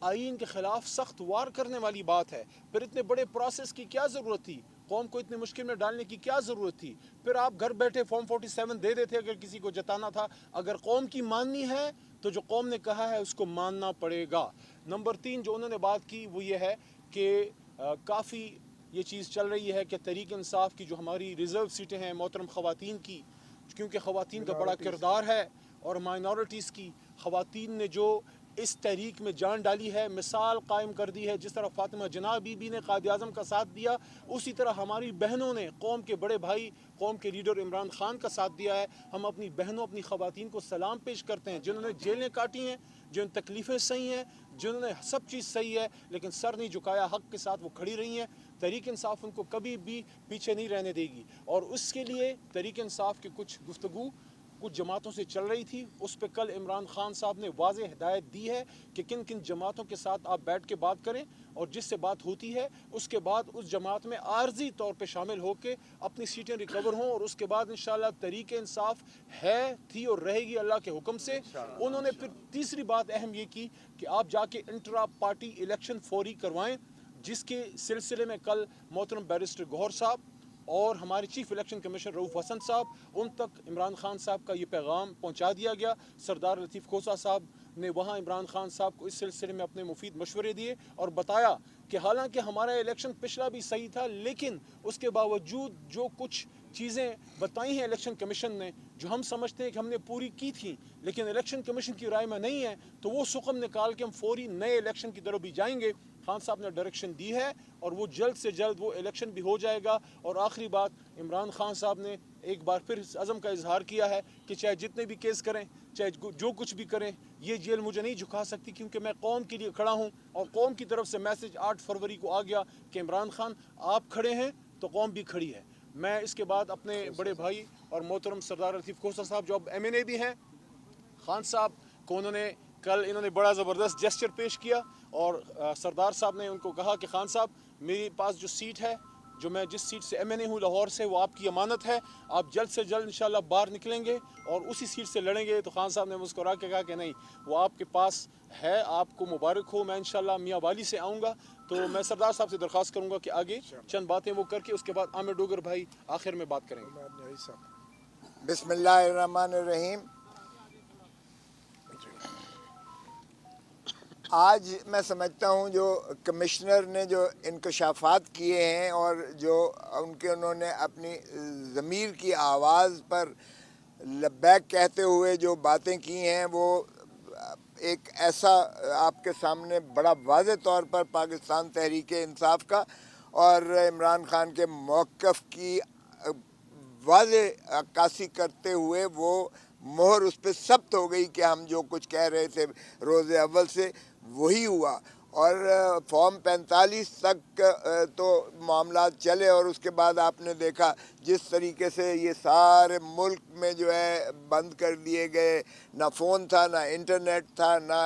آئین کے خلاف سخت وار کرنے والی بات ہے. پھر اتنے بڑے پروسیس کی کیا ضرورت تھی؟ قوم کو اتنے مشکل میں ڈالنے کی کیا ضرورت تھی؟ پھر آپ گھر بیٹھے فارم 47 دے دیتے اگر کسی کو جتانا تھا. اگر قوم کی ماننی ہے تو جو قوم نے کہا ہے اس کو ماننا پڑے گا. نمبر 3 جو انہوں نے بات کی وہ یہ ہے کہ کافی یہ چیز چل رہی ہے کہ تحریک انصاف کی جو ہماری ریزرو سیٹیں ہیں محترم خواتین کی، کیونکہ خواتین کا بڑا کردار ہے، اور مائنورٹیز کی، خواتین نے جو اس تحریک میں جان ڈالی ہے، مثال قائم کر دی ہے. جس طرح فاطمہ جناح بی بی نے قائد اعظم کا ساتھ دیا، اسی طرح ہماری بہنوں نے قوم کے بڑے بھائی، قوم کے لیڈر عمران خان کا ساتھ دیا ہے. ہم اپنی بہنوں، اپنی خواتین کو سلام پیش کرتے ہیں جنہوں نے جیلیں کاٹی ہیں، جن تکلیفیں صحیح ہیں، جنہوں نے سب چیز صحیح ہے لیکن سر نہیں جھکایا، حق کے ساتھ وہ کھڑی رہی ہیں. تحریک انصاف ان کو کبھی بھی پیچھے نہیں رہنے دے گی. اور اس کے لیے تحریک انصاف کی کچھ گفتگو کچھ جماعتوں سے چل رہی تھی، اس پہ کل عمران خان صاحب نے واضح ہدایت دی ہے کہ کن کن جماعتوں کے ساتھ آپ بیٹھ کے بات کریں، اور جس سے بات ہوتی ہے اس کے بعد اس جماعت میں عارضی طور پہ شامل ہو کے اپنی سیٹیں ریکور ہوں، اور اس کے بعد انشاءاللہ تحریک انصاف ہے، تھی اور رہے گی اللہ کے حکم سے. انہوں نے پھر تیسری بات اہم یہ کی کہ آپ جا کے انٹرا پارٹی الیکشن فوری کروائیں، جس کے سلسلے میں کل محترم بیرسٹر گوہر صاحب اور ہمارے چیف الیکشن کمیشنر رؤوف حسن صاحب، ان تک عمران خان صاحب کا یہ پیغام پہنچا دیا گیا. سردار لطیف کھوسہ صاحب نے وہاں عمران خان صاحب کو اس سلسلے میں اپنے مفید مشورے دیے اور بتایا کہ حالانکہ ہمارا الیکشن پچھلا بھی صحیح تھا، لیکن اس کے باوجود جو کچھ چیزیں بتائی ہیں الیکشن کمیشن نے، جو ہم سمجھتے ہیں کہ ہم نے پوری کی تھیں لیکن الیکشن کمیشن کی رائے میں نہیں ہے، تو وہ سقم نکال کے ہم فوری نئے الیکشن کی طرف بھی جائیں گے. خان صاحب نے ڈائریکشن دی ہے اور وہ جلد سے جلد وہ الیکشن بھی ہو جائے گا. اور آخری بات، عمران خان صاحب نے ایک بار پھر اس عزم کا اظہار کیا ہے کہ چاہے جتنے بھی کیس کریں، چاہے جو کچھ بھی کریں، یہ جیل مجھے نہیں جھکا سکتی، کیونکہ میں قوم کے لیے کھڑا ہوں. اور قوم کی طرف سے میسج 8 فروری کو آ گیا کہ عمران خان آپ کھڑے ہیں تو قوم بھی کھڑی ہے. میں اس کے بعد اپنے بڑے بھائی اور محترم سردار لطیف کھوسہ صاحب جو اب ایم این اے بھی ہیں، خان صاحب کو انہوں نے بڑا زبردست جیسچر پیش کیا، اور سردار صاحب نے ان کو کہا کہ خان صاحب میرے پاس جو سیٹ ہے، جو میں جس سیٹ سے ایم این اے ہوں لاہور سے، وہ آپ کی امانت ہے، آپ جلد سے جلد انشاءاللہ باہر نکلیں گے اور اسی سیٹ سے لڑیں گے. تو خان صاحب نے مسکرا کے کہا کہ نہیں، وہ آپ کے پاس ہے، آپ کو مبارک ہو، میں انشاءاللہ میاں والی سے آؤں گا. تو میں سردار صاحب سے درخواست کروں گا کہ آگے چند باتیں وہ کر کے اس کے بعد عامر ڈوگر بھائی آخر میں بات کریں گے. بسم اللہ الرحمن الرحیم. آج میں سمجھتا ہوں جو کمشنر نے جو انکشافات کیے ہیں اور جو انہوں نے اپنی ضمیر کی آواز پر لبیک کہتے ہوئے جو باتیں کی ہیں، وہ ایک ایسا آپ کے سامنے بڑا واضح طور پر پاکستان تحریک انصاف کا اور عمران خان کے موقف کی واضح عکاسی کرتے ہوئے وہ مہر اس پہ ثبت ہو گئی کہ ہم جو کچھ کہہ رہے تھے روز اول سے وہی ہوا. اور فارم 45 تک تو معاملات چلے، اور اس کے بعد آپ نے دیکھا جس طریقے سے یہ سارے ملک میں جو ہے بند کر دیے گئے، نہ فون تھا، نہ انٹرنیٹ تھا، نہ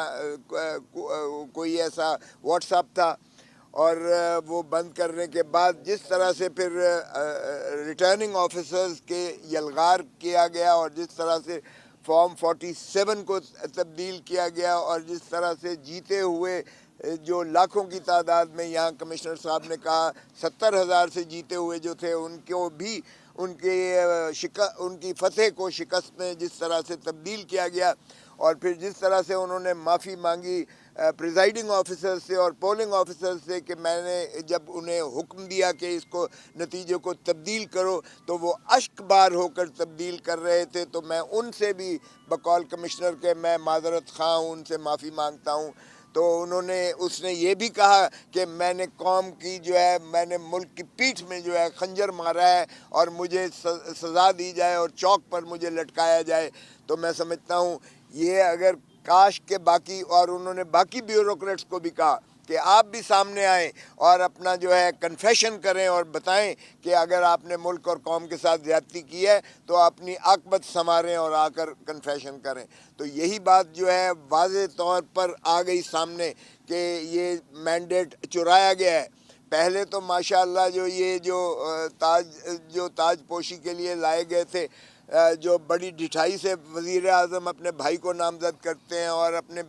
کوئی ایسا واٹس ایپ تھا. اور وہ بند کرنے کے بعد جس طرح سے پھر ریٹرننگ آفیسرز کے یلغار کیا گیا، اور جس طرح سے فارم 47 کو تبدیل کیا گیا، اور جس طرح سے جیتے ہوئے جو لاکھوں کی تعداد میں، یہاں کمشنر صاحب نے کہا 70,000 سے جیتے ہوئے جو تھے، ان کو بھی ان کی فتح کو شکست میں جس طرح سے تبدیل کیا گیا، اور پھر جس طرح سے انہوں نے معافی مانگی پریزائڈنگ آفیسر سے اور پولنگ آفیسر سے کہ میں نے جب انہیں حکم دیا کہ اس کو نتیجے کو تبدیل کرو تو وہ اشک بار ہو کر تبدیل کر رہے تھے، تو میں ان سے بھی بقول کمشنر کے میں معذرت خواہ ہوں، ان سے معافی مانگتا ہوں. تو اس نے یہ بھی کہا کہ میں نے قوم کی جو ہے، میں نے ملک کی پیٹھ میں جو ہے خنجر مارا ہے اور مجھے سزا دی جائے اور چوک پر مجھے لٹکایا جائے. تو میں سمجھتا ہوں یہ اگر کاش کے باقی، اور انہوں نے باقی بیوروکریٹس کو بھی کہا کہ آپ بھی سامنے آئیں اور اپنا جو ہے کنفیشن کریں اور بتائیں کہ اگر آپ نے ملک اور قوم کے ساتھ زیادتی کی ہے تو اپنی عاقبت سنواریں اور آ کر کنفیشن کریں. تو یہی بات جو ہے واضح طور پر آ گئی سامنے کہ یہ مینڈیٹ چرایا گیا ہے. پہلے تو ماشاءاللہ جو تاج پوشی کے لیے لائے گئے تھے جو بڑی ڈٹھائی سے وزیر اعظم اپنے بھائی کو نامزد کرتے ہیں اور اپنے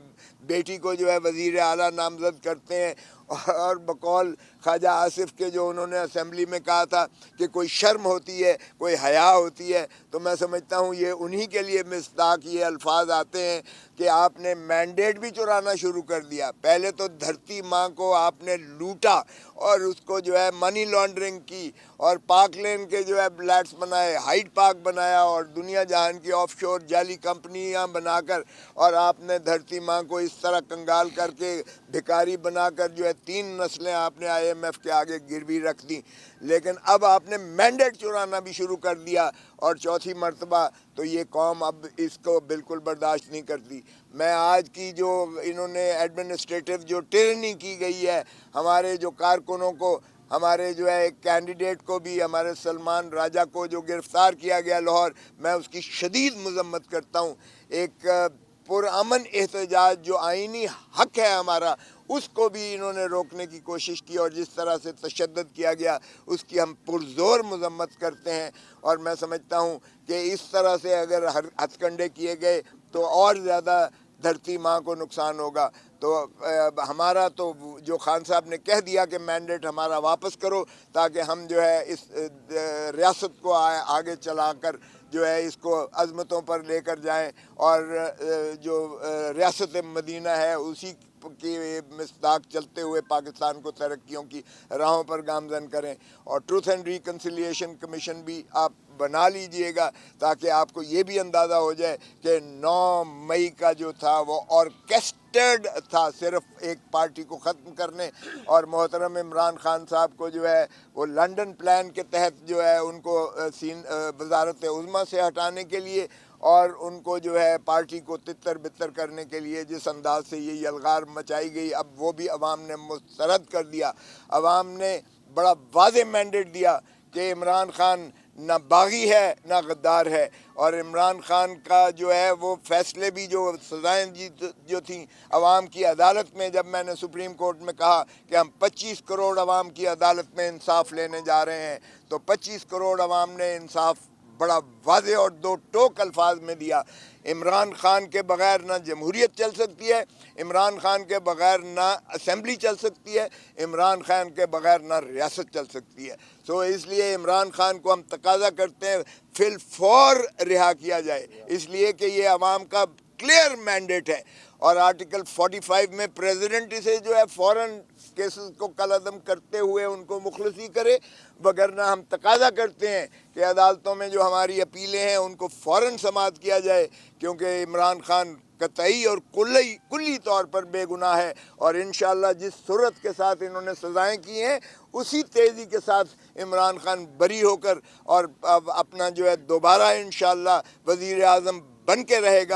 بیٹی کو جو ہے وزیر اعلیٰ نامزد کرتے ہیں، اور بقول خواجہ آصف کے جو انہوں نے اسمبلی میں کہا تھا کہ کوئی شرم ہوتی ہے، کوئی حیا ہوتی ہے، تو میں سمجھتا ہوں یہ انہی کے لیے مصداق یہ الفاظ آتے ہیں کہ آپ نے مینڈیٹ بھی چرانا شروع کر دیا۔ پہلے تو دھرتی ماں کو آپ نے لوٹا اور اس کو جو ہے منی لانڈرنگ کی، اور پاک لین کے جو ہے بلیٹس بنائے، ہائیڈ پارک بنایا، اور دنیا جہان کی آف شور جعلی کمپنیاں بنا کر، اور آپ نے دھرتی ماں کو اس طرح کنگال کر کے بھکاری بنا کر جو ہے 3 نسلیں آپ نے IMF کے آگے گروی رکھ دیں۔ لیکن اب آپ نے مینڈیٹ چرانا بھی شروع کر دیا، اور چوتھی مرتبہ تو یہ قوم اب اس کو بالکل برداشت نہیں کرتی۔ میں آج کی جو انہوں نے ایڈمنسٹریٹو جو ٹرنی کی گئی ہے ہمارے جو کارکنوں کو، ہمارے جو ہے ایک کینڈیڈیٹ کو بھی، ہمارے سلمان راجہ کو جو گرفتار کیا گیا لاہور، میں اس کی شدید مذمت کرتا ہوں۔ ایک پرامن احتجاج جو آئینی حق ہے ہمارا، اس کو بھی انہوں نے روکنے کی کوشش کی، اور جس طرح سے تشدد کیا گیا اس کی ہم پرزور مذمت کرتے ہیں۔ اور میں سمجھتا ہوں کہ اس طرح سے اگر ہتھ کنڈے کیے گئے تو اور زیادہ دھرتی ماں کو نقصان ہوگا۔ تو ہمارا تو جو خان صاحب نے کہہ دیا کہ مینڈیٹ ہمارا واپس کرو، تاکہ ہم جو ہے اس ریاست کو آگے چلا کر جو ہے اس کو عظمتوں پر لے کر جائیں، اور جو ریاست مدینہ ہے اسی کی مصداق چلتے ہوئے پاکستان کو ترقیوں کی راہوں پر گامزن کریں۔ اور ٹروتھ اینڈ ریکنسیلیشن کمیشن بھی آپ بنا لیجئے گا، تاکہ آپ کو یہ بھی اندازہ ہو جائے کہ 9 مئی کا جو تھا وہ آرکیسٹرڈ تھا صرف ایک پارٹی کو ختم کرنے، اور محترم عمران خان صاحب کو جو ہے وہ لنڈن پلان کے تحت جو ہے ان کو وزارت عظمیٰ سے ہٹانے کے لیے، اور ان کو جو ہے پارٹی کو تتر بتر کرنے کے لیے جس انداز سے یہ یلغار مچائی گئی، اب وہ بھی عوام نے مسترد کر دیا۔ عوام نے بڑا واضح مینڈیٹ دیا کہ عمران خان نہ باغی ہے نہ غدار ہے، اور عمران خان کا جو ہے وہ فیصلے بھی جو سزائیں جو تھیں عوام کی عدالت میں، جب میں نے سپریم کورٹ میں کہا کہ ہم 25 کروڑ عوام کی عدالت میں انصاف لینے جا رہے ہیں، تو 25 کروڑ عوام نے انصاف بڑا واضح اور 2 ٹوک الفاظ میں دیا۔ عمران خان کے بغیر نہ جمہوریت چل سکتی ہے، عمران خان کے بغیر نہ اسمبلی چل سکتی ہے، عمران خان کے بغیر نہ ریاست چل سکتی ہے۔ سو اس لیے عمران خان کو ہم تقاضا کرتے ہیں فی الفور رہا کیا جائے، اس لیے کہ یہ عوام کا کلیئر مینڈیٹ ہے، اور آرٹیکل 45 میں پریزیڈنٹ اسے جو ہے فوراً کیسز کو کالعدم کرتے ہوئے ان کو مخلصی کرے، وگرنہ ہم تقاضا کرتے ہیں کہ عدالتوں میں جو ہماری اپیلیں ہیں ان کو فوراً سماعت کیا جائے، کیونکہ عمران خان قطعی اور کلی طور پر بے گناہ ہے، اور انشاءاللہ جس سرعت کے ساتھ انہوں نے سزائیں کی ہیں اسی تیزی کے ساتھ عمران خان بری ہو کر اور اپنا جو ہے دوبارہ انشاءاللہ وزیر اعظم بن کے رہے گا۔